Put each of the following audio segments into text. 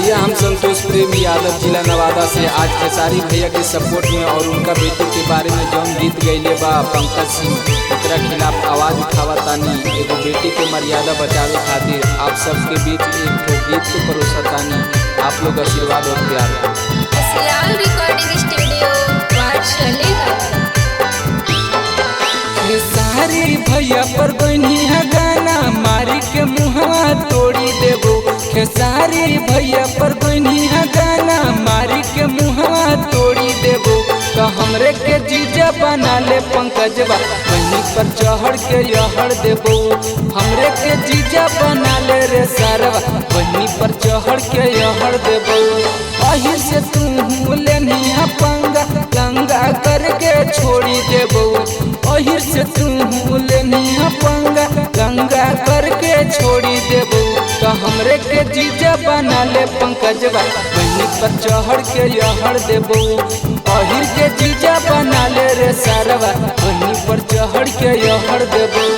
भैया हम संतोष प्रेम यादव जिला नवादा से आज खेसारी भैया के सपोर्ट में और उनका बेटी के बारे में जौन गीत गईले बा पंकज सिंह ओकरा खिलाफ आवाज उठावा तानी। एगो बेटी के मर्यादा बचावे खातिर आप सबके बीच एक ठो गीत को परोसा तानी। आप लोग आशीर्वाद और प्यार। रिकॉर्डिंग स्टूडियो खेसारी भैया पर बनिया गाना मारी के मुहवा तोड़ी देबो। खेसारी भैया पर बनिया गाना मारी के मुहवा तोड़ी देबो। तो हमरे के जीजा बना ले पंकजवा बनी पर चढ़ के यहड़ देबो। हमरे के जीजा बना ले रे सारवा बनी पर चढ़ के यहड़ देबो। अही से तू लेनिया पंगा गंगा करके छोड़ी देबो। अही से तू लेनिया पंगा गंगा करके छोड़ी देबो। तो हमरे के जीजा बना ले पंकजवा बनी पर चढ़ के यहड़ देबो। अहिर के जीजा बना ले रे सारवा बनी पर चढ़ के यहड़ देबो।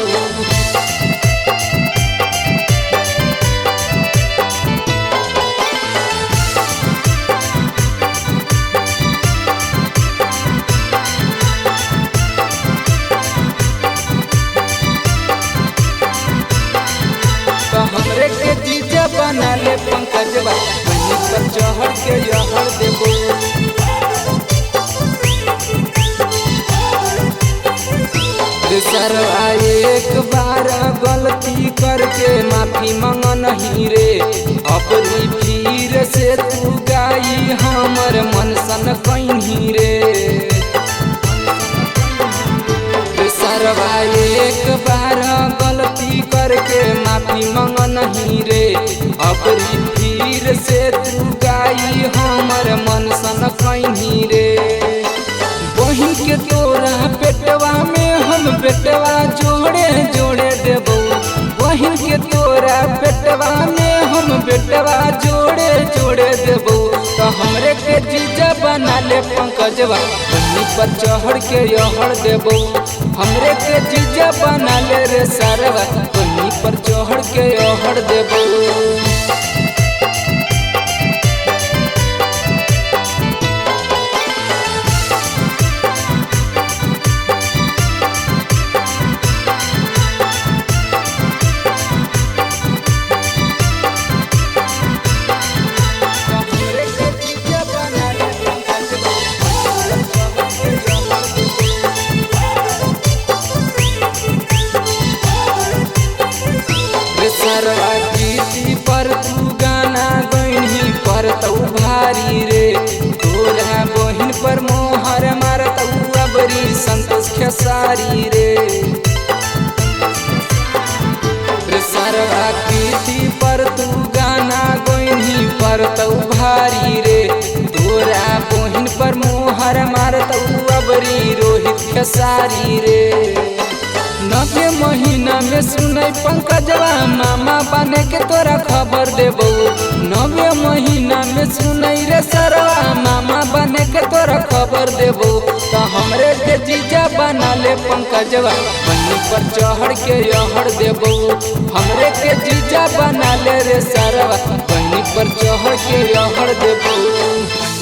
तो हमरे के जीजा बना ले पंकजवा बनी पर चढ़ के यहड़ देबो। सरवा एक बार गलती करके माफी मांगनही रे। अपनी फिर से तू गाई हमर मन सन कहीं रे। सरवा एक बार गलती करके माफी मांगनही रे। अपनी फिर से तू गाई हमर मन सन कहीं रे। बहिन के तोरा पेटवा में हम बेटवा जोड़े जोड़े देबो। बहिन के तोरा पेटवा में हम बेटवा जोड़े जोड़े देबो। तो हमरे के जीजा बना ले पंकजवा बनी पर चढ़ के यहड़ देबो। हमरे के जीजा बना ले रे सारवा बनी पर चढ़ के यहड़ देबो। सरवा कीर्ति पर तू गाना गईनी पर तू भारी रे। तोरा बहिन पर मोहर मारत अबरी संतोष खेसारी रे। सरवा कीर्ति पर तू गाना गईनी पर तू भारी रे। तोरा बहिन पर मोहर मारत अबरी रोहित खेसारी रे। 90 महीना में सुनै पंकजवा मामा बने के तोरा खबर देबो। 90 महीना में सुनै रे सरवा मामा बने के तोरा खबर देबो। तो हमरे के जीजा बना ले पंकजवा बनी पर चढ़ के यहड़ देबो। हमरे के जीजा बना ले रे सरवा बनी पर चढ़ के यहड़ देबो।